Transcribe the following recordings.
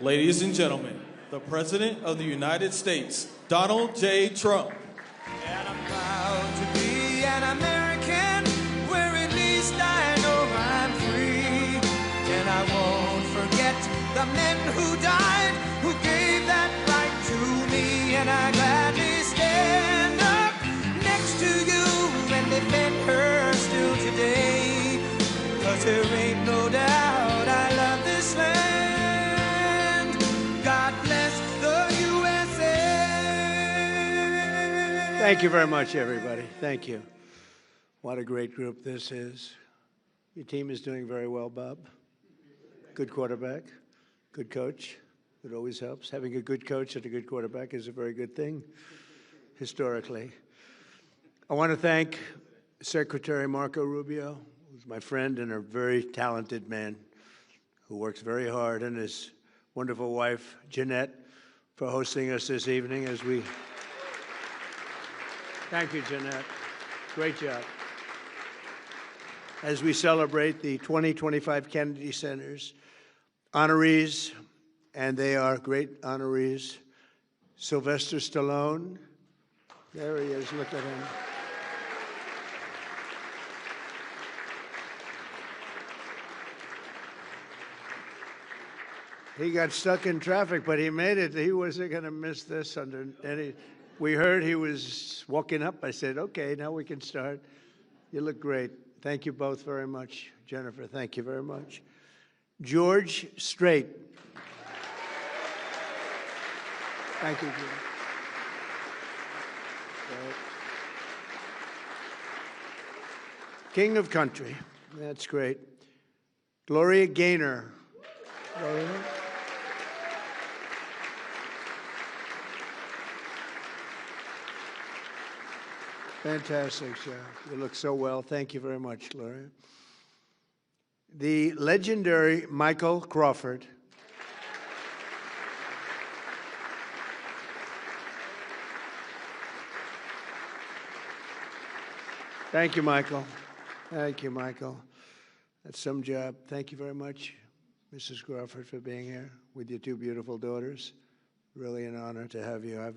Ladies and gentlemen, the President of the United States, Donald J. Trump. And I'm proud to be an American, where at least I know I'm free. And I won't forget the men who died, who gave that right to me. And I gladly stand up next to you and defend her still today. 'Cause there ain't no doubt I love this land. God bless the USA. Thank you very much, everybody. Thank you. What a great group this is. Your team is doing very well, Bob. Good quarterback, good coach. It always helps. Having a good coach and a good quarterback is a very good thing, historically. I want to thank Secretary Marco Rubio, who's my friend and a very talented man who works very hard, and his wonderful wife, Jeanette, for hosting us this evening as we... Thank you, Jeanette. Great job. As we celebrate the 2025 Kennedy Center's honorees, and they are great honorees. Sylvester Stallone, there he is, look at him. He got stuck in traffic, but he made it. He wasn't going to miss this under any... We heard he was walking up. I said, okay, now we can start. You look great. Thank you both very much. Jennifer, thank you very much. George Strait. Thank you, George. King of Country. That's great. Gloria Gaynor. Gloria. Fantastic, Chef. You look so well. Thank you very much, Gloria. The legendary Michael Crawford. Thank you, Michael. Thank you, Michael. That's some job. Thank you very much, Mrs. Crawford, for being here with your two beautiful daughters. Really an honor to have you.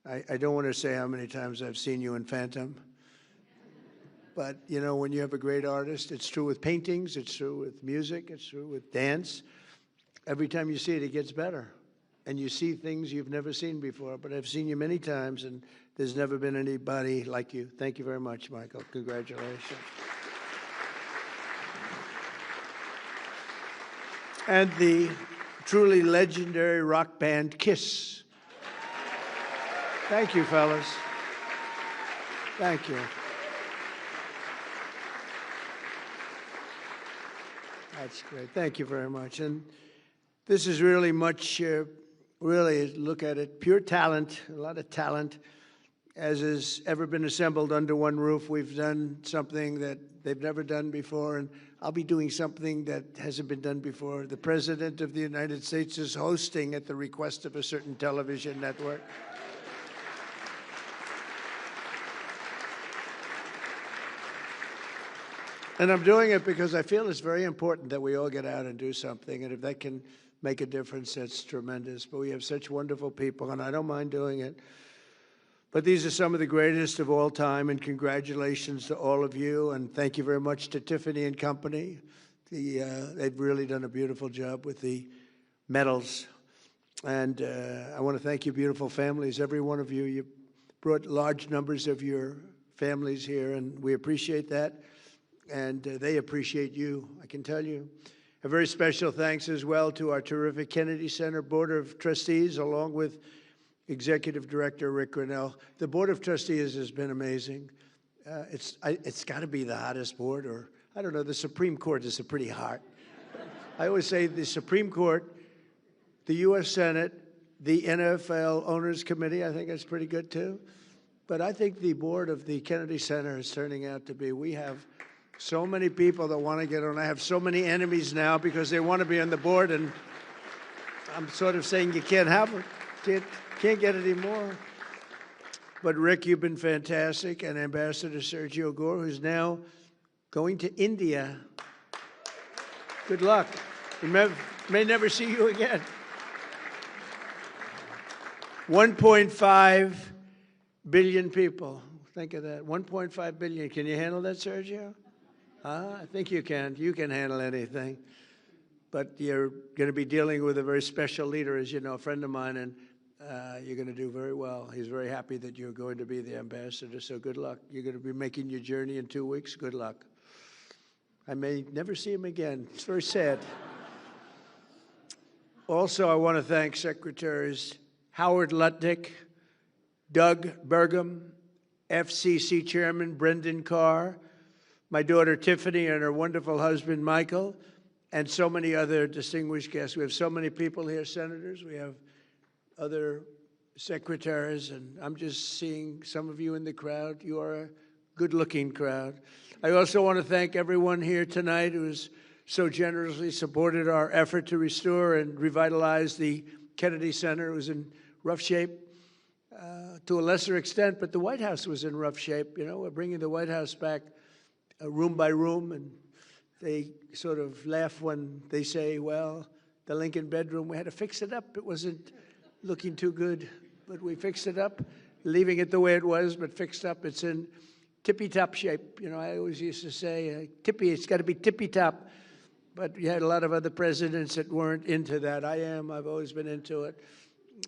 I don't want to say how many times I've seen you in Phantom, but you know, when you have a great artist, it's true with paintings, it's true with music, it's true with dance. Every time you see it, it gets better. And you see things you've never seen before, but I've seen you many times, and there's never been anybody like you. Thank you very much, Michael. Congratulations. And the truly legendary rock band Kiss. Thank you, fellas. Thank you. That's great. Thank you very much. And this is really much, really look at it, pure talent, a lot of talent, as has ever been assembled under one roof. We've done something that they've never done before, and I'll be doing something that hasn't been done before. The President of the United States is hosting at the request of a certain television network. And I'm doing it because I feel it's very important that we all get out and do something. And if that can make a difference, that's tremendous. But we have such wonderful people, and I don't mind doing it. But these are some of the greatest of all time, and congratulations to all of you. And thank you very much to Tiffany and Company. They've really done a beautiful job with the medals. And I want to thank you, beautiful families, every one of you. You brought large numbers of your families here, and we appreciate that. And they appreciate you, I can tell you. A very special thanks as well to our terrific Kennedy Center Board of Trustees, along with Executive Director Rick Grinnell. The Board of Trustees has been amazing. It's got to be the hottest board, or I don't know, the Supreme Court is pretty hot. I always say the Supreme Court, the U.S. Senate, the NFL Owners Committee, I think that's pretty good too. But I think the board of the Kennedy Center is turning out to be, we have so many people that want to get on. I have so many enemies now because they want to be on the board, and I'm sort of saying you can't have it. Can't get any more. But Rick, you've been fantastic, and Ambassador Sergio Gore, who's now going to India. Good luck. We may never see you again. 1.5 billion people. Think of that. 1.5 billion. Can you handle that, Sergio? I think you can. You can handle anything. But you're going to be dealing with a very special leader, as you know, a friend of mine, and you're going to do very well. He's very happy that you're going to be the ambassador, so good luck. You're going to be making your journey in 2 weeks. Good luck. I may never see him again. It's very sad. Also, I want to thank Secretaries Howard Lutnick, Doug Burgum, FCC Chairman Brendan Carr, my daughter Tiffany and her wonderful husband Michael, and so many other distinguished guests. We have so many people here, senators. We have other secretaries, and I'm just seeing some of you in the crowd. You are a good-looking crowd. I also want to thank everyone here tonight who has so generously supported our effort to restore and revitalize the Kennedy Center. It was in rough shape to a lesser extent, but the White House was in rough shape. You know, we're bringing the White House back room by room, and they sort of laugh when they say, well, the Lincoln bedroom, we had to fix it up. It wasn't looking too good, but we fixed it up, leaving it the way it was, but fixed up. It's in tippy-top shape. You know, I always used to say, tippy, it's got to be tippy-top. But you had a lot of other presidents that weren't into that. I am. I've always been into it.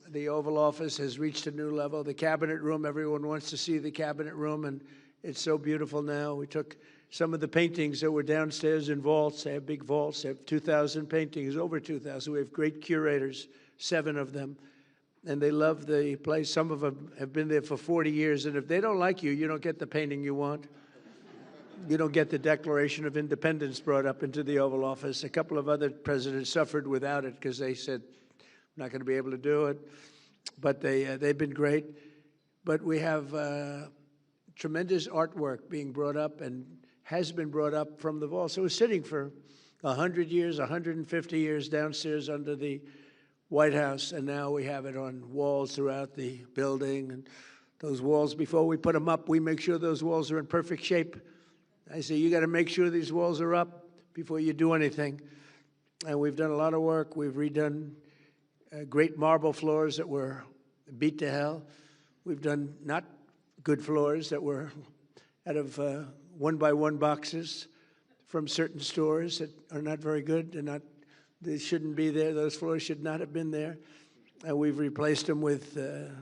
The Oval Office has reached a new level. The Cabinet Room, everyone wants to see the Cabinet Room, and it's so beautiful now. We took some of the paintings that were downstairs in vaults. They have big vaults. They have 2,000 paintings, over 2,000. We have great curators, 7 of them, and they love the place. Some of them have been there for 40 years, and if they don't like you, you don't get the painting you want. You don't get the Declaration of Independence brought up into the Oval Office. A couple of other presidents suffered without it because they said, I'm not going to be able to do it. But they've been great. But we have tremendous artwork being brought up and has been brought up from the vault. So it was sitting for 100 years, 150 years downstairs under the White House, and now we have it on walls throughout the building. And those walls, before we put them up, we make sure those walls are in perfect shape. I say, you got to make sure these walls are up before you do anything. And we've done a lot of work. We've redone great marble floors that were beat to hell. We've done not good floors that were out of one-by-one boxes from certain stores that are not very good. They shouldn't be there. Those floors should not have been there. And we've replaced them with the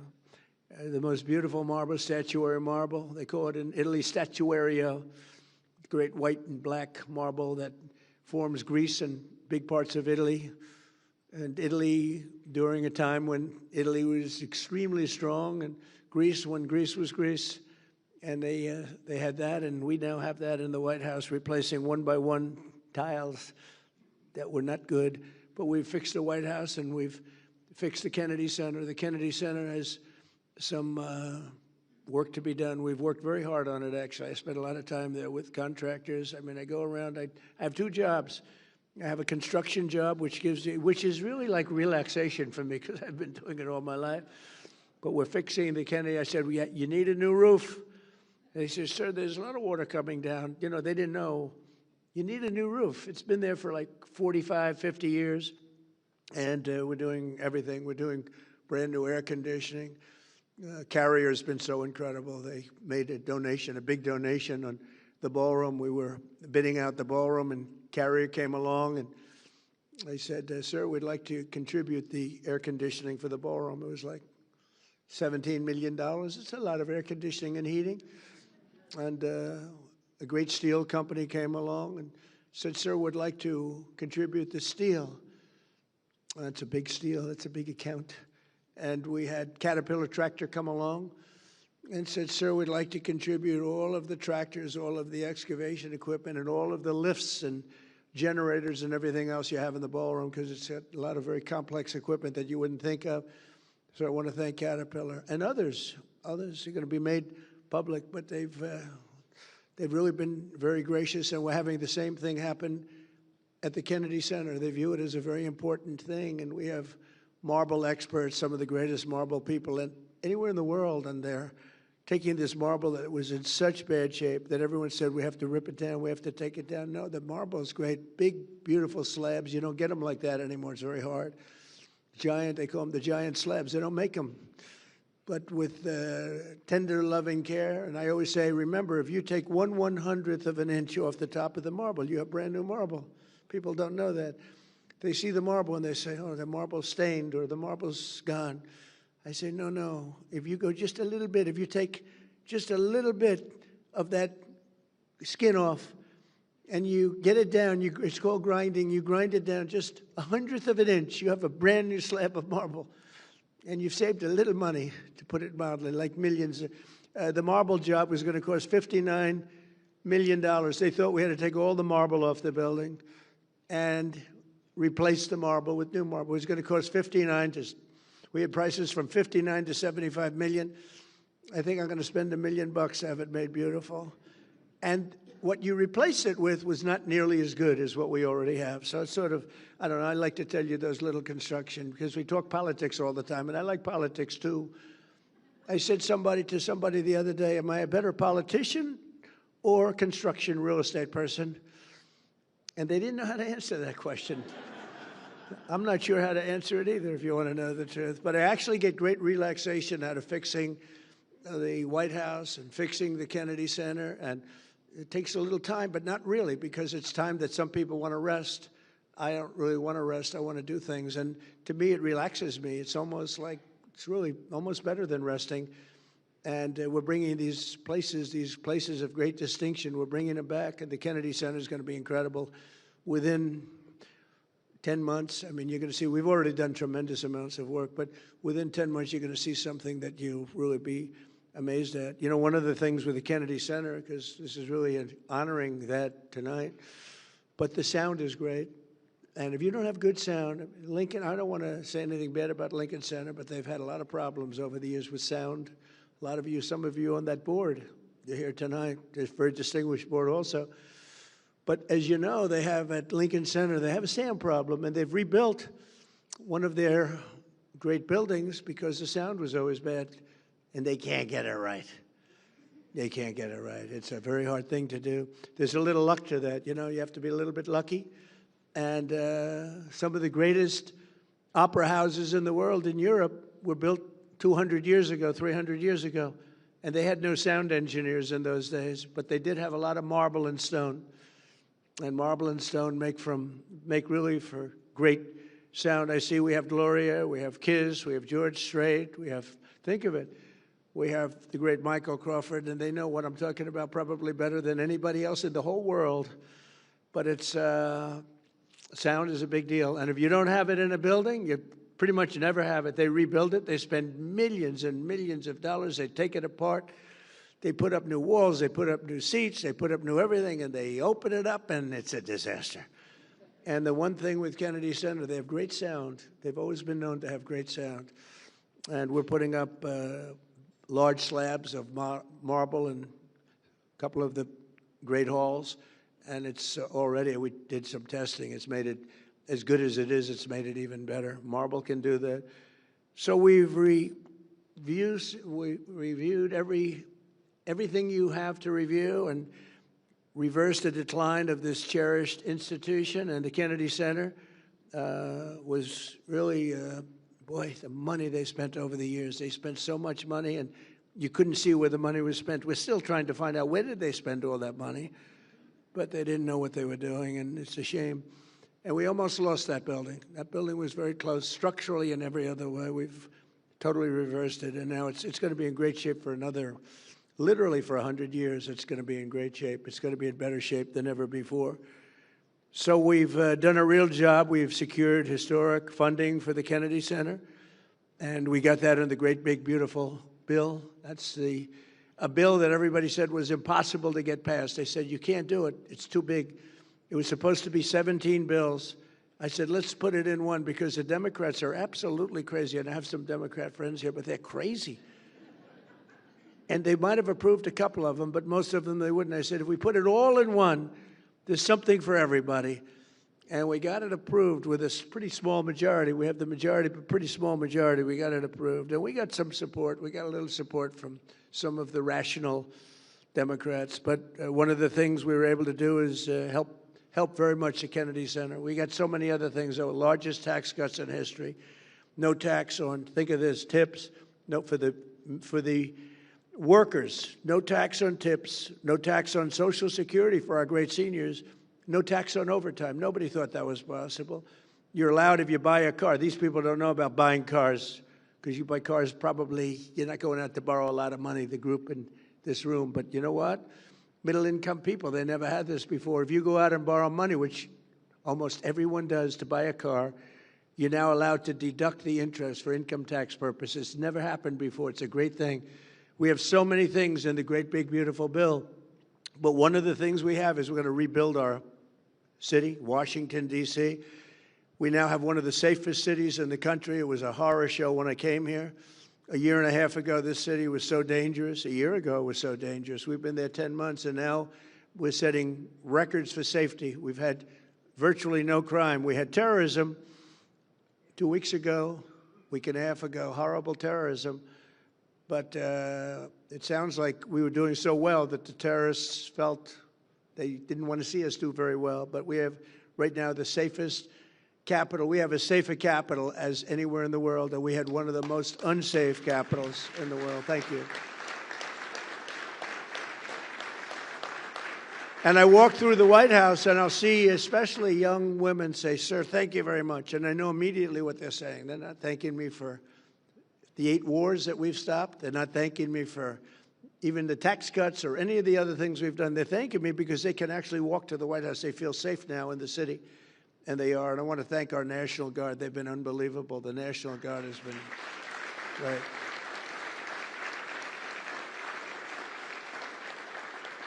most beautiful marble, statuary marble. They call it in Italy statuario. Great white and black marble that forms Greece and big parts of Italy. And Italy, during a time when Italy was extremely strong, and Greece when Greece was Greece. And they had that, and we now have that in the White House, replacing one-by-one tiles that were not good. But we've fixed the White House, and we've fixed the Kennedy Center. The Kennedy Center has some work to be done. We've worked very hard on it, actually. I spent a lot of time there with contractors. I mean, I go around. I have 2 jobs. I have a construction job, which is really like relaxation for me because I've been doing it all my life. But we're fixing the Kennedy. I said, you need a new roof. They said, sir, there's a lot of water coming down. You know, they didn't know. You need a new roof. It's been there for like 45, 50 years. And we're doing everything. We're doing brand new air conditioning. Carrier's been so incredible. They made a donation, a big donation on the ballroom. We were bidding out the ballroom, and Carrier came along, and they said, sir, we'd like to contribute the air conditioning for the ballroom. It was like $17 million. It's a lot of air conditioning and heating. And a great steel company came along and said, sir, would like to contribute the steel. That's a big steel. That's a big account. And we had Caterpillar Tractor come along and said, sir, we'd like to contribute all of the tractors, all of the excavation equipment, and all of the lifts and generators and everything else you have in the ballroom, because it's got a lot of very complex equipment that you wouldn't think of. So I want to thank Caterpillar and others. Others are going to be made public, but they've really been very gracious, and we're having the same thing happen at the Kennedy Center. They view it as a very important thing, and we have marble experts, some of the greatest marble people anywhere in the world, and they're taking this marble that was in such bad shape that everyone said, we have to rip it down, we have to take it down. No, the marble is great, big, beautiful slabs. You don't get them like that anymore. It's very hard. Giant, they call them the giant slabs. They don't make them. but with tender, loving care. And I always say, remember, if you take 1/100th of an inch off the top of the marble, you have brand new marble. People don't know that. They see the marble and they say, oh, the marble's stained or the marble's gone. I say, no, no. If you go just a little bit, if you take just a little bit of that skin off and you get it down, it's called grinding, you grind it down just 1/100th of an inch, you have a brand new slab of marble. And you've saved a little money, to put it mildly, like millions. The marble job was going to cost $59 million. They thought we had to take all the marble off the building and replace the marble with new marble. It was going to cost 59 to, we had prices from 59 to 75 million. I think I'm going to spend $1 million to have it made beautiful. And what you replace it with was not nearly as good as what we already have. So it's sort of, I don't know, I like to tell you those little construction, because we talk politics all the time, and I like politics too. I said to somebody the other day, am I a better politician or construction real estate person? And they didn't know how to answer that question. I'm not sure how to answer it either, if you want to know the truth. But I actually get great relaxation out of fixing the White House and fixing the Kennedy Center. And it takes a little time, but not really, because it's time that some people want to rest. I don't really want to rest. I want to do things. And to me, it relaxes me. It's almost like, it's really almost better than resting. And we're bringing these places of great distinction, we're bringing them back. And the Kennedy Center is going to be incredible. Within 10 months, I mean, you're going to see, we've already done tremendous amounts of work, but within 10 months, you're going to see something that you'll really be amazed at. You know, one of the things with the Kennedy Center, because this is really honoring that tonight, but the sound is great. And if you don't have good sound, Lincoln, I don't want to say anything bad about Lincoln Center, but they've had a lot of problems over the years with sound. A lot of you, some of you on that board, you're here tonight. There's a very distinguished board also. But as you know, they have at Lincoln Center, they have a sound problem, and they've rebuilt one of their great buildings because the sound was always bad, and they can't get it right. They can't get it right. It's a very hard thing to do. There's a little luck to that. You know, you have to be a little bit lucky. And some of the greatest opera houses in the world in Europe were built 200 years ago, 300 years ago, and they had no sound engineers in those days, but they did have a lot of marble and stone. And marble and stone make really for great sound. I see we have Gloria, we have Kiss, we have George Strait, we have, think of it, we have the great Michael Crawford, and they know what I'm talking about probably better than anybody else in the whole world. But it's, sound is a big deal. And if you don't have it in a building, you pretty much never have it. They rebuild it, they spend millions and millions of dollars, they take it apart. They put up new walls, they put up new seats, they put up new everything, and they open it up, and it's a disaster. And the one thing with Kennedy Center, they have great sound. They've always been known to have great sound. And we're putting up large slabs of marble in a couple of the great halls, and it's already, we did some testing. It's made it, as good as it is, it's made it even better. Marble can do that. So we've reviewed everything you have to review and reversed the decline of this cherished institution. And the Kennedy Center was really, boy, the money they spent over the years. They spent so much money, and you couldn't see where the money was spent. We're still trying to find out where did they spend all that money, but they didn't know what they were doing, and it's a shame. And we almost lost that building. That building was very close, structurally and every other way. We've totally reversed it, and now it's going to be in great shape for another, literally for 100 years. It's going to be in great shape. It's going to be in better shape than ever before. So we've done a real job. We've secured historic funding for the Kennedy Center, and we got that in the great, big, beautiful bill. That's a bill that everybody said was impossible to get passed. They said, you can't do it. It's too big. It was supposed to be 17 bills. I said, let's put it in one, because the Democrats are absolutely crazy. And I have some Democrat friends here, but they're crazy. And they might have approved a couple of them, but most of them they wouldn't. I said, if we put it all in one, there's something for everybody. And we got it approved with a pretty small majority. We have the majority, but pretty small majority. We got it approved. And we got some support. We got a little support from some of the rational Democrats. But one of the things we were able to do is help very much the Kennedy Center. We got so many other things. The largest tax cuts in history. No tax on, think of this, tips. No, for the for the workers, no tax on tips, no tax on Social Security for our great seniors, no tax on overtime. Nobody thought that was possible. You're allowed if you buy a car. These people don't know about buying cars because you buy cars probably, you're not going out to borrow a lot of money, the group in this room. But you know what? Middle-income people, they never had this before. If you go out and borrow money, which almost everyone does to buy a car, you're now allowed to deduct the interest for income tax purposes. It's never happened before. It's a great thing. We have so many things in the great, big, beautiful bill. But one of the things we have is we're going to rebuild our city, Washington, D.C. We now have one of the safest cities in the country. It was a horror show when I came here. A year and a half ago, this city was so dangerous. A year ago, it was so dangerous. We've been there 10 months, and now we're setting records for safety. We've had virtually no crime. We had terrorism 2 weeks ago, week and a half ago, horrible terrorism. But it sounds like we were doing so well that the terrorists felt they didn't want to see us do very well. But we have right now the safest capital. We have as safe a capital as anywhere in the world, and we had one of the most unsafe capitals in the world. Thank you. And I walk through the White House, and I'll see especially young women say, "Sir, thank you very much." And I know immediately what they're saying. They're not thanking me for the 8 wars that we've stopped. They're not thanking me for even the tax cuts or any of the other things we've done. They're thanking me because they can actually walk to the White House. They feel safe now in the city, and they are. And I want to thank our National Guard. They've been unbelievable. The National Guard has been great.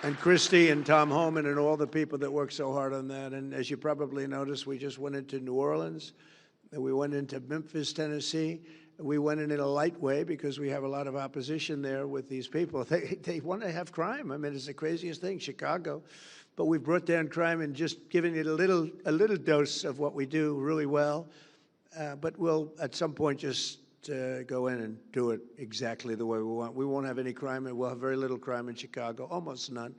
And Christy and Tom Homan and all the people that work so hard on that. And as you probably noticed, we just went into New Orleans, and we went into Memphis, Tennessee. We went in a light way because we have a lot of opposition there with these people. They want to have crime. I mean, it's the craziest thing, Chicago. But we've brought down crime and just giving it a little dose of what we do really well. But we'll, at some point, just go in and do it exactly the way we want. We won't have any crime, and we'll have very little crime in Chicago, almost none.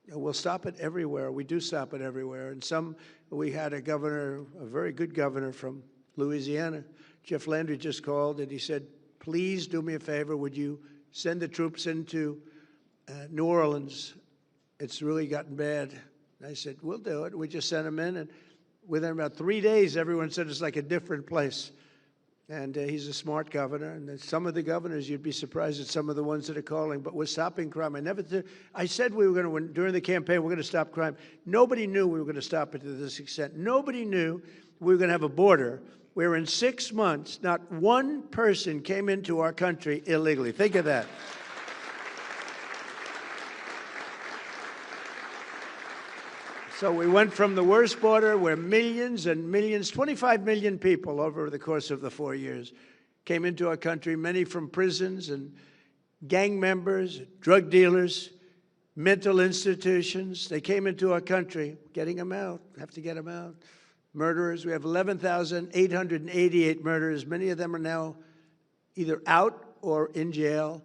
We'll stop it everywhere. We do stop it everywhere. And we had a governor, a very good governor from Louisiana. Jeff Landry just called, and he said, "Please do me a favor. Would you send the troops into New Orleans? It's really gotten bad." And I said, "We'll do it." We just sent them in, and within about 3 days, everyone said it's like a different place. And he's a smart governor. And some of the governors, you'd be surprised at some of the ones that are calling. But we're stopping crime. I said we were going to, during the campaign, we're going to stop crime. Nobody knew we were going to stop it to this extent. Nobody knew we were going to have a border where in 6 months, not one person came into our country illegally. Think of that. So we went from the worst border where millions and millions, 25 million people over the course of the 4 years came into our country, many from prisons and gang members, drug dealers, mental institutions. They came into our country, getting them out, have to get them out. Murderers, we have 11,888 murderers. Many of them are now either out or in jail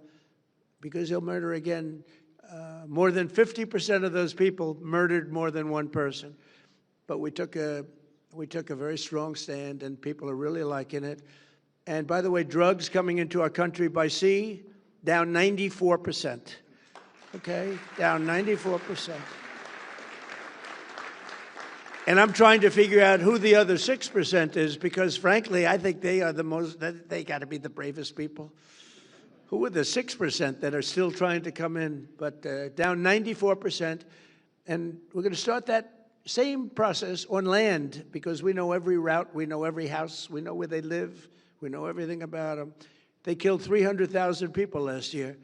because they'll murder again. More than 50% of those people murdered more than one person. But we took a very strong stand, and people are really liking it. And by the way, drugs coming into our country by sea, down 94%. Okay, down 94%. And I'm trying to figure out who the other 6% is because, frankly, I think they are they got to be the bravest people. Who are the 6% that are still trying to come in? But down 94%. And we're going to start that same process on land because we know every route, we know every house, we know where they live, we know everything about them. They killed 300,000 people last year.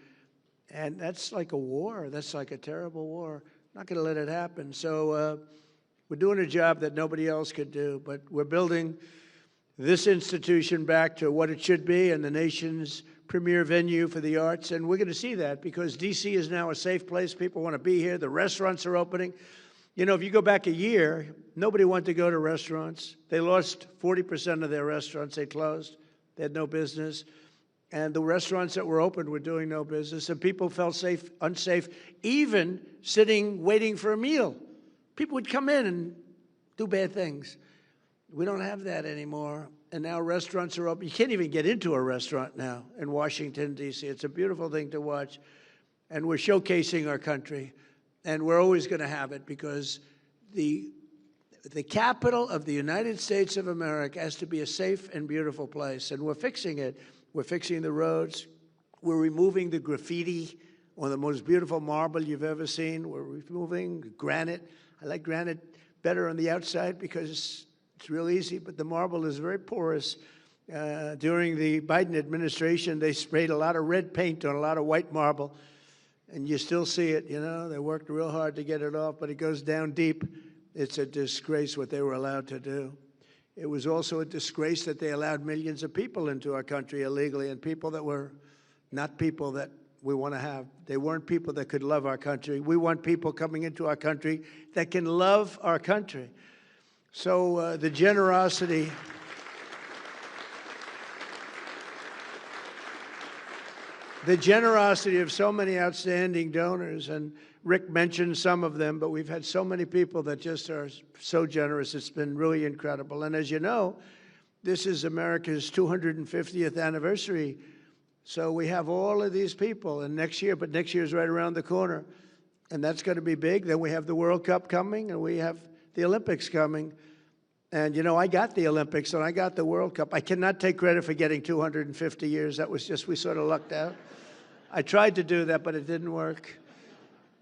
And that's like a war. That's like a terrible war. Not going to let it happen. So we're doing a job that nobody else could do. But we're building this institution back to what it should be and the nation's premier venue for the arts, and we're going to see that because D.C. is now a safe place. People want to be here. The restaurants are opening. You know, if you go back a year, nobody wanted to go to restaurants. They lost 40% of their restaurants. They closed. They had no business. And the restaurants that were open were doing no business, and people felt unsafe, even sitting, waiting for a meal. People would come in and do bad things. We don't have that anymore. and now restaurants are open. You can't even get into a restaurant now in Washington, D.C. It's a beautiful thing to watch, and we're showcasing our country, and we're always going to have it because the capital of the United States of America has to be a safe and beautiful place, and we're fixing it. We're fixing the roads. We're removing the graffiti, one of the most beautiful marble you've ever seen. We're removing granite. I like granite better on the outside because it's real easy, but the marble is very porous. During the Biden administration, they sprayed a lot of red paint on a lot of white marble, and you still see it, you know. They worked real hard to get it off, but it goes down deep. It's a disgrace what they were allowed to do. It was also a disgrace that they allowed millions of people into our country illegally, and people that were not people that we want to have. They weren't people that could love our country. We want people coming into our country that can love our country. So the generosity of so many outstanding donors, and Rick mentioned some of them, but we've had so many people that just are so generous. It's been really incredible. And as you know, this is America's 250th anniversary. So we have all of these people, and next year is right around the corner, and that's going to be big. Then we have the World Cup coming, and we have the Olympics coming. And, you know, I got the Olympics, and I got the World Cup. I cannot take credit for getting 250 years. That was just, we sort of lucked out. I tried to do that, but it didn't work.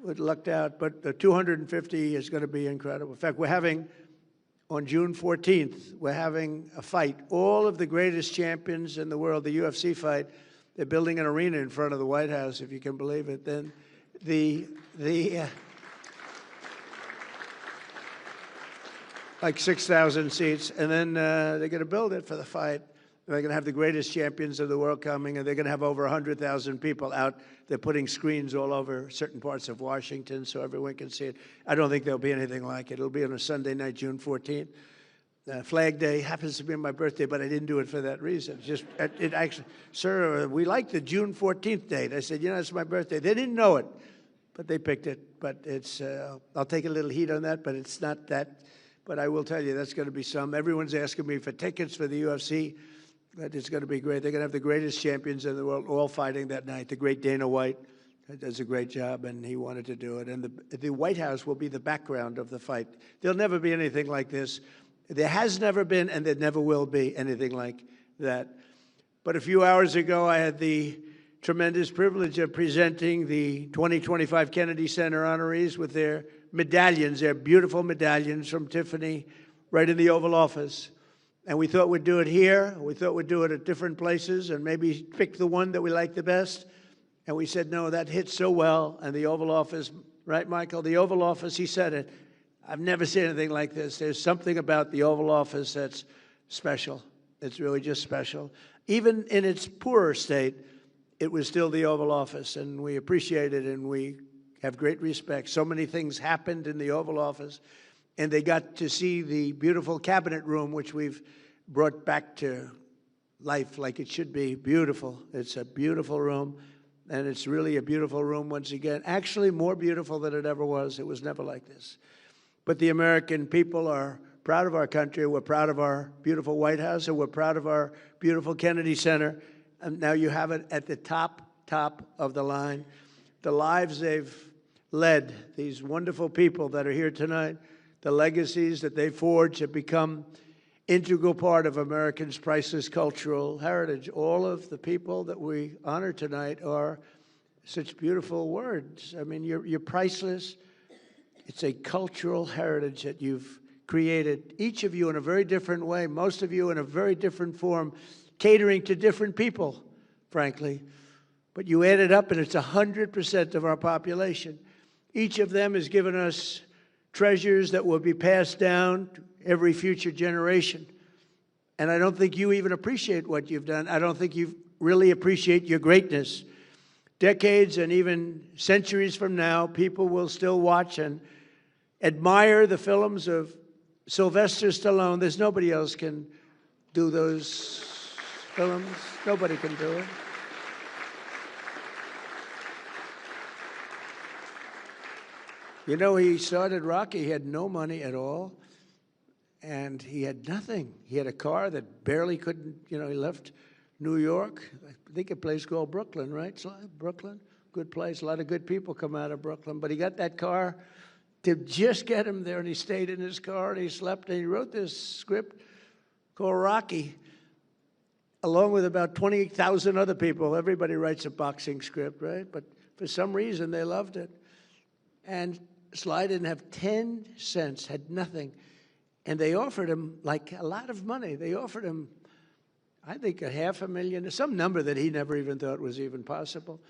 We lucked out. But the 250 is going to be incredible. In fact, we're having, on June 14th, we're having a fight. All of the greatest champions in the world, the UFC fight, they're building an arena in front of the White House, if you can believe it. Then like 6,000 seats, and then they're going to build it for the fight. They're going to have the greatest champions of the world coming, and they're going to have over 100,000 people out. They're putting screens all over certain parts of Washington so everyone can see it. I don't think there'll be anything like it. It'll be on a Sunday night, June 14th. Flag Day happens to be my birthday, but I didn't do it for that reason. Just it actually, sir, we like the June 14th date. I said, you know, it's my birthday. They didn't know it, but they picked it. But it's, I'll take a little heat on that, but it's not that. But I will tell you, that's going to be some. Everyone's asking me for tickets for the UFC. But it's going to be great. They're going to have the greatest champions in the world all fighting that night. The great Dana White does a great job, and he wanted to do it. And the White House will be the background of the fight. There'll never be anything like this. There has never been, and there never will be anything like that. But a few hours ago, I had the tremendous privilege of presenting the 2025 Kennedy Center honorees with their medallions, their beautiful medallions from Tiffany, right in the Oval Office. And we thought we'd do it here. We thought we'd do it at different places and maybe pick the one that we like the best. And we said, no, that hits so well. And the Oval Office, right, Michael? The Oval Office, he said it. I've never seen anything like this. There's something about the Oval Office that's special. It's really just special. Even in its poorer state, it was still the Oval Office, and we appreciate it, and we have great respect. So many things happened in the Oval Office, and they got to see the beautiful cabinet room, which we've brought back to life like it should be. Beautiful. It's a beautiful room, and it's really a beautiful room once again. Actually, more beautiful than it ever was. It was never like this. But the American people are proud of our country. We're proud of our beautiful White House, and we're proud of our beautiful Kennedy Center. And now you have it at the top of the line. The lives they've led, these wonderful people that are here tonight, the legacies that they forged have become integral part of Americans' priceless cultural heritage. All of the people that we honor tonight are such beautiful words. I mean, you're priceless. It's a cultural heritage that you've created, each of you in a very different way, most of you in a very different form, catering to different people, frankly. But you add it up, and it's 100% of our population. Each of them has given us treasures that will be passed down to every future generation. And I don't think you even appreciate what you've done. I don't think you really appreciate your greatness. Decades and even centuries from now, people will still watch and admire the films of Sylvester Stallone. There's nobody else can do those films. Nobody can do it. You know, he started Rocky. He had no money at all. And he had nothing. He had a car that barely couldn't, he left New York. I think a place called Brooklyn, right? Brooklyn, good place. A lot of good people come out of Brooklyn. But he got that car to just get him there, and he stayed in his car, and he slept, and he wrote this script called Rocky, along with about 20,000 other people. Everybody writes a boxing script, right? But for some reason, they loved it. And Sly didn't have 10 cents, had nothing. And they offered him, like, a lot of money. They offered him, I think, $500,000, some number that he never even thought was even possible.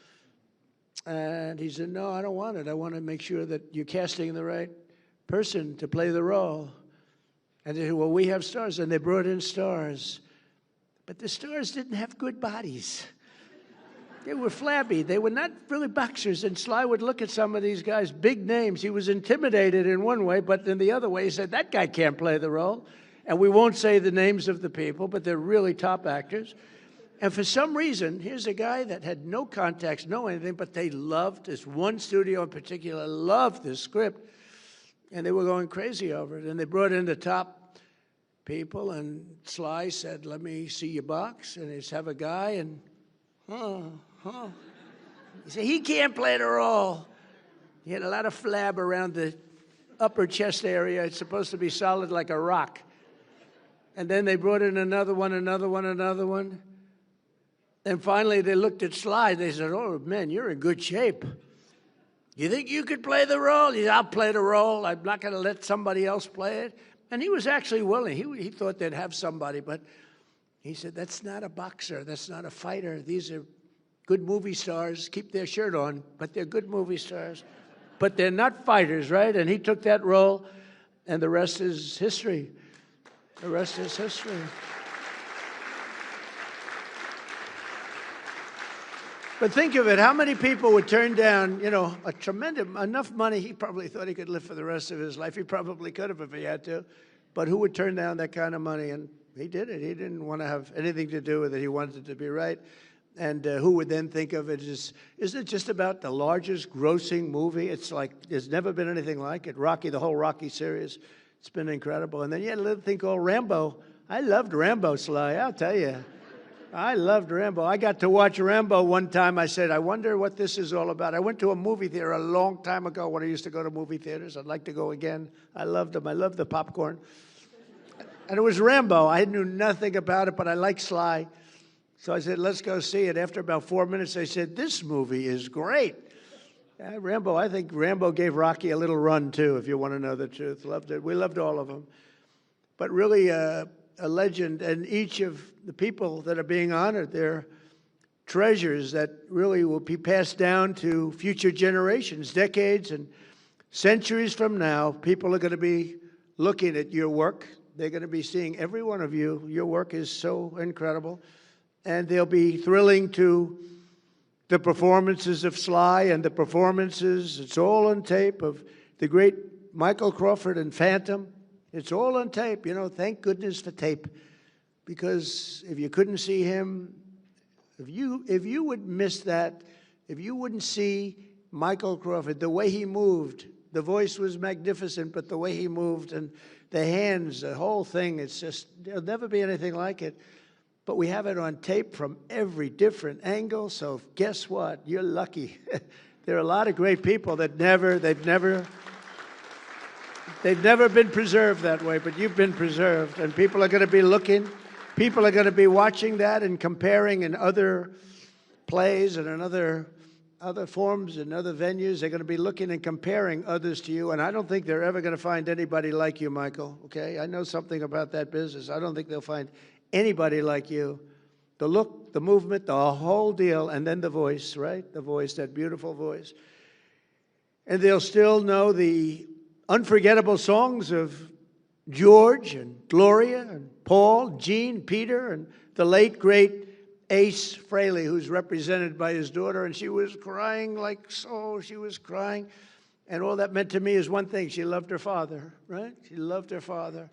And he said, no, I don't want it. I want to make sure that you're casting the right person to play the role. And they said, well, we have stars. And they brought in stars. But the stars didn't have good bodies. They were flabby. They were not really boxers. And Sly would look at some of these guys, big names. He was intimidated in one way, but in the other way, he said, that guy can't play the role. And we won't say the names of the people, but they're really top actors. And for some reason, here's a guy that had no contacts, no anything, but they loved this. One studio in particular loved this script, and they were going crazy over it. And they brought in the top people, and Sly said, let me see your box. And they just have a guy, and he said, he can't play the role. He had a lot of flab around the upper chest area. It's supposed to be solid like a rock. And then they brought in another one. And finally, they looked at Sly. They said, oh, man, you're in good shape. You think you could play the role? He said, I'll play the role. I'm not going to let somebody else play it. And he was actually willing. He thought they'd have somebody. But he said, that's not a boxer. That's not a fighter. These are good movie stars. Keep their shirt on, but they're good movie stars. But they're not fighters, right? And he took that role, and the rest is history. The rest is history. But think of it, how many people would turn down, a tremendous, enough money, he probably thought he could live for the rest of his life. He probably could have if he had to. But who would turn down that kind of money? And he did it. He didn't want to have anything to do with it. He wanted it to be right. And who would then think of it as, isn't it just about the largest grossing movie? It's like, there's never been anything like it. Rocky, the whole Rocky series, it's been incredible. And then you had a little thing called Rambo. I loved Rambo, Sly, I'll tell you. I loved Rambo. I got to watch Rambo one time. I said, I wonder what this is all about. I went to a movie theater a long time ago when I used to go to movie theaters. I'd like to go again. I loved them. I loved the popcorn. And it was Rambo. I knew nothing about it, but I liked Sly. So I said, let's go see it. After about 4 minutes, they said, this movie is great. Rambo, I think Rambo gave Rocky a little run, too, if you want to know the truth. Loved it. We loved all of them. But really, a legend, and each of the people that are being honored, they're treasures that really will be passed down to future generations, decades and centuries from now. People are going to be looking at your work. They're going to be seeing every one of you. Your work is so incredible. And they'll be thrilling to the performances of Sly and the performances, it's all on tape, of the great Michael Crawford and Phantom. It's all on tape, thank goodness for tape. Because if you couldn't see him, if you would miss that, if you wouldn't see Michael Crawford, the way he moved, the voice was magnificent, but the way he moved and the hands, the whole thing, it's just, there'll never be anything like it. But we have it on tape from every different angle, so guess what? You're lucky. There are a lot of great people that they've never been preserved that way, but you've been preserved. And people are going to be looking, people are going to be watching that and comparing in other plays and in other forms and other venues. They're going to be looking and comparing others to you. And I don't think they're ever going to find anybody like you, Michael, okay? I know something about that business. I don't think they'll find anybody like you. The look, the movement, the whole deal, and then the voice, right? The voice, that beautiful voice. And they'll still know the unforgettable songs of George and Gloria and Paul, Gene, Peter, and the late, great Ace Frehley, who's represented by his daughter, and she was crying she was crying. And all that meant to me is one thing, she loved her father, right? She loved her father.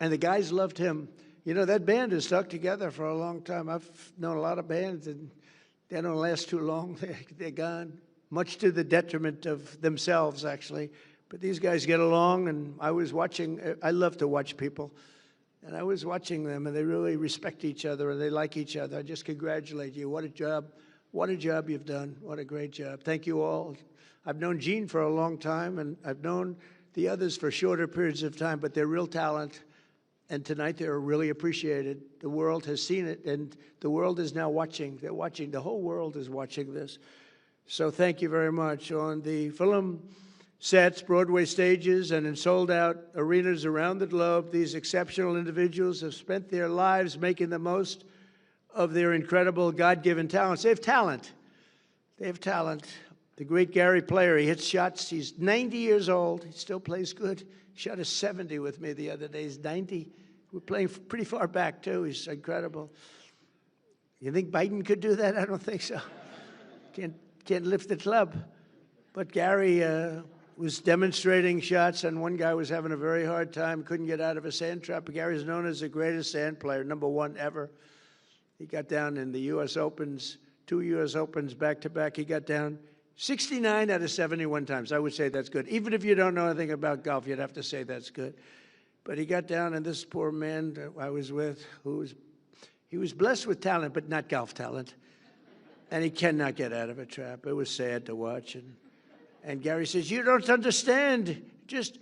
And the guys loved him. That band has stuck together for a long time. I've known a lot of bands, and They don't last too long. They're gone, much to the detriment of themselves, actually. But these guys get along, and I was watching. I love to watch people. And I was watching them, and they really respect each other, and they like each other. I just congratulate you. What a job. What a job you've done. What a great job. Thank you all. I've known Gene for a long time, and I've known the others for shorter periods of time, but they're real talent. And tonight they're really appreciated. The world has seen it, and the world is now watching. They're watching. The whole world is watching this. So thank you very much. On the film sets, Broadway stages, and in sold-out arenas around the globe, these exceptional individuals have spent their lives making the most of their incredible God-given talents. They have talent. They have talent. The great Gary Player, he hits shots. He's 90 years old. He still plays good. He shot a 70 with me the other day. He's 90. We're playing pretty far back, too. He's incredible. You think Biden could do that? I don't think so. Can't lift the club. But Gary was demonstrating shots, and one guy was having a very hard time, couldn't get out of a sand trap. Gary's known as the greatest sand player, #1 ever. He got down in the U.S. Opens, 2 U.S. Opens back-to-back. He got down 69 out of 71 times. I would say that's good. Even if you don't know anything about golf, you'd have to say that's good. But he got down, and this poor man that I was with, he was blessed with talent, but not golf talent. And he cannot get out of a trap. It was sad to watch. And Gary says, "You don't understand."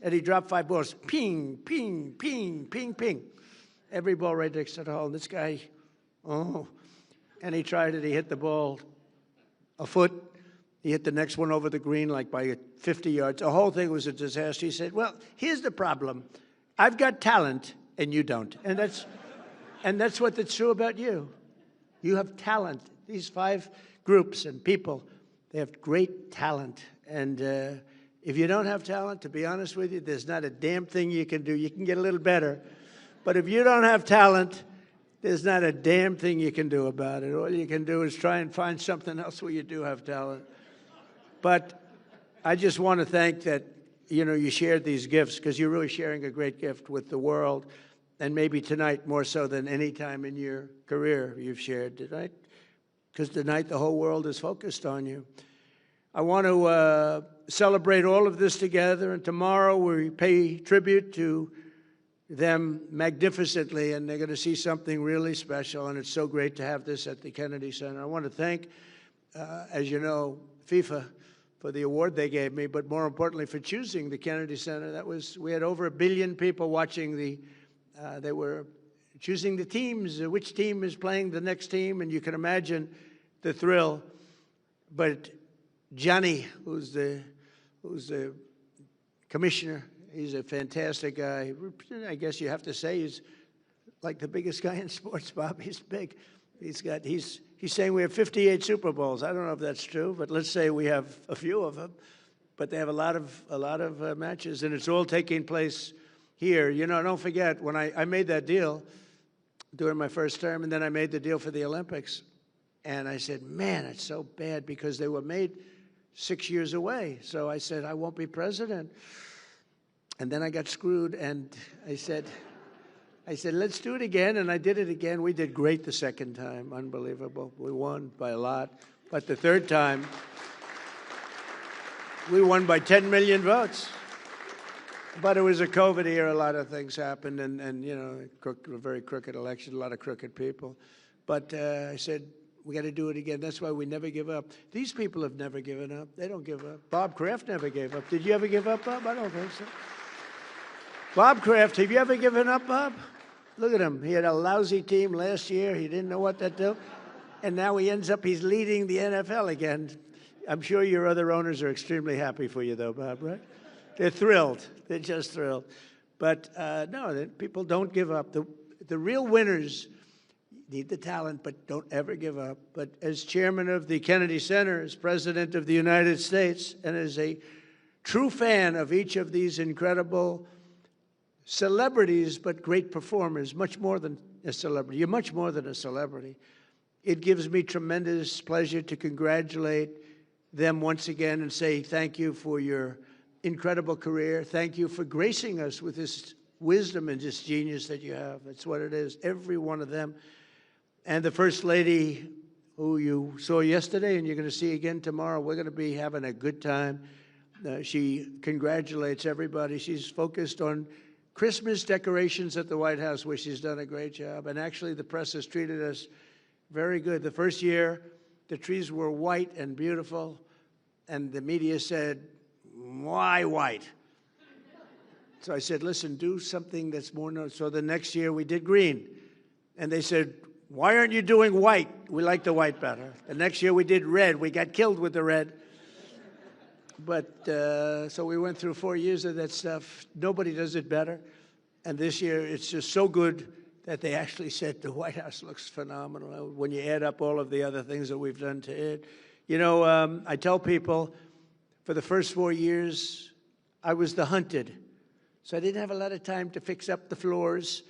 And he dropped 5 balls. Ping, ping, ping, ping, ping. Every ball right next to the hole. And this guy, and he tried it. He hit the ball a foot. He hit the next one over the green like by 50 yards. The whole thing was a disaster. He said, "Well, here's the problem. I've got talent and you don't." And that's what's true about you. You have talent. These 5 groups and people, they have great talent. And if you don't have talent, to be honest with you, there's not a damn thing you can do. You can get a little better. But if you don't have talent, there's not a damn thing you can do about it. All you can do is try and find something else where you do have talent. But I just want to thank that, you shared these gifts, because you're really sharing a great gift with the world. And maybe tonight more so than any time in your career you've shared tonight. Because tonight the whole world is focused on you. I want to celebrate all of this together, and tomorrow we pay tribute to them magnificently, and they're going to see something really special, and it's so great to have this at the Kennedy Center. I want to thank, as you know, FIFA for the award they gave me, but more importantly for choosing the Kennedy Center. We had over 1 billion people watching they were choosing the teams, which team is playing the next team, and you can imagine the thrill. But Johnny, who's the commissioner, he's a fantastic guy. I guess you have to say he's like the biggest guy in sports, Bob. He's big. He's saying we have 58 Super Bowls. I don't know if that's true, but let's say we have a few of them. But they have a lot of matches, and it's all taking place here. Don't forget, when I made that deal during my first term, and then I made the deal for the Olympics, and I said, man, it's so bad, because they were made 6 years away. So I said, I won't be president. And then I got screwed, and I said, let's do it again, and I did it again. We did great the second time, unbelievable. We won by a lot. But the third time, we won by 10 million votes. But it was a COVID year. A lot of things happened, and a very crooked election, a lot of crooked people. But I said, we got to do it again. That's why we never give up. These people have never given up. They don't give up. Bob Kraft never gave up. Did you ever give up, Bob? I don't think so. Bob Kraft, have you ever given up, Bob? Look at him. He had a lousy team last year. He didn't know what to do. And now he's leading the NFL again. I'm sure your other owners are extremely happy for you, though, Bob, right? They're thrilled. They're just thrilled. But no, people don't give up. The real winners need the talent, but don't ever give up. But as chairman of the Kennedy Center, as president of the United States, and as a true fan of each of these incredible celebrities, but great performers, much more than a celebrity. You're much more than a celebrity. It gives me tremendous pleasure to congratulate them once again and say thank you for your incredible career. Thank you for gracing us with this wisdom and this genius that you have. That's what it is, every one of them. And the First Lady, who you saw yesterday and you're going to see again tomorrow. We're going to be having a good time. She congratulates everybody. She's focused on Christmas decorations at the White House, where she's done a great job. And actually, the press has treated us very good. The first year, the trees were white and beautiful, and the media said, "Why white?" So I said, listen, do something that's more known. So the next year, we did green. And they said, why aren't you doing white? We like the white better. The next year, we did red. We got killed with the red. But so we went through 4 years of that stuff. Nobody does it better. And this year, it's just so good that they actually said the White House looks phenomenal when you add up all of the other things that we've done to it. You know, I tell people, for the first 4 years, I was the hunted. So I didn't have a lot of time to fix up the floors,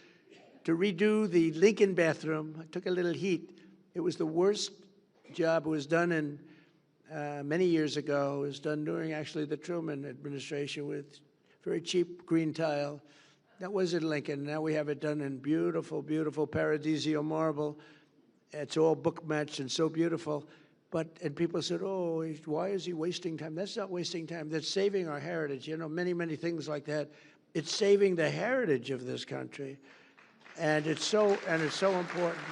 to redo the Lincoln bathroom. I took a little heat. It was the worst job. It was done in many years ago. It was done during, actually, the Truman administration with very cheap green tile. That was in Lincoln. Now we have it done in beautiful, beautiful paradisial marble. It's all book matched and so beautiful. And people said, oh, why is he wasting time? That's not wasting time. That's saving our heritage. You know, many, many things like that. It's saving the heritage of this country. And it's so important.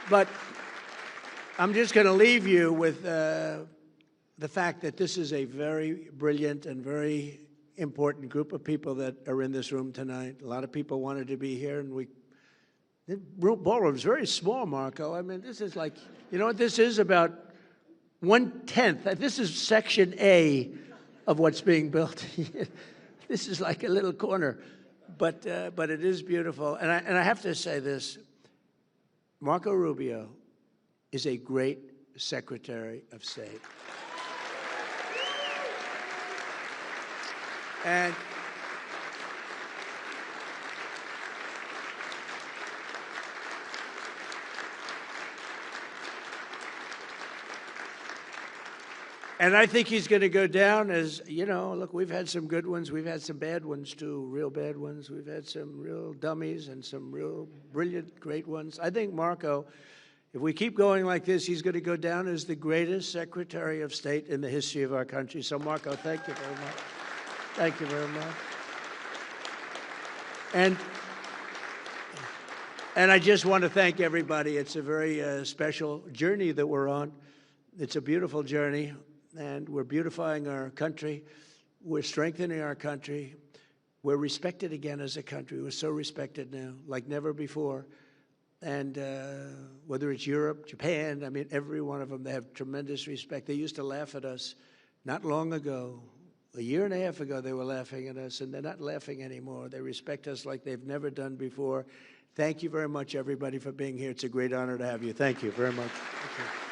But I'm just going to leave you with the fact that this is a very brilliant and very important group of people that are in this room tonight. A lot of people wanted to be here, and the ballroom's very small, Marco. I mean, this is like, you know what this is? About 1/10. This is Section A of what's being built. This is like a little corner, but it is beautiful. And I have to say this: Marco Rubio is a great Secretary of State. And I think he's going to go down as, you know, look, we've had some good ones. We've had some bad ones, too, real bad ones. We've had some real dummies and some real brilliant, great ones. I think Marco, if we keep going like this, he's going to go down as the greatest Secretary of State in the history of our country. So, Marco, thank you very much. Thank you very much. And I just want to thank everybody. It's a very special journey that we're on. It's a beautiful journey, and we're beautifying our country. We're strengthening our country. We're respected again as a country. We're so respected now, like never before. And whether it's Europe, Japan, I mean, every one of them, they have tremendous respect. They used to laugh at us not long ago. A year and a half ago, they were laughing at us, and they're not laughing anymore. They respect us like they've never done before. Thank you very much, everybody, for being here. It's a great honor to have you. Thank you very much. Thank you.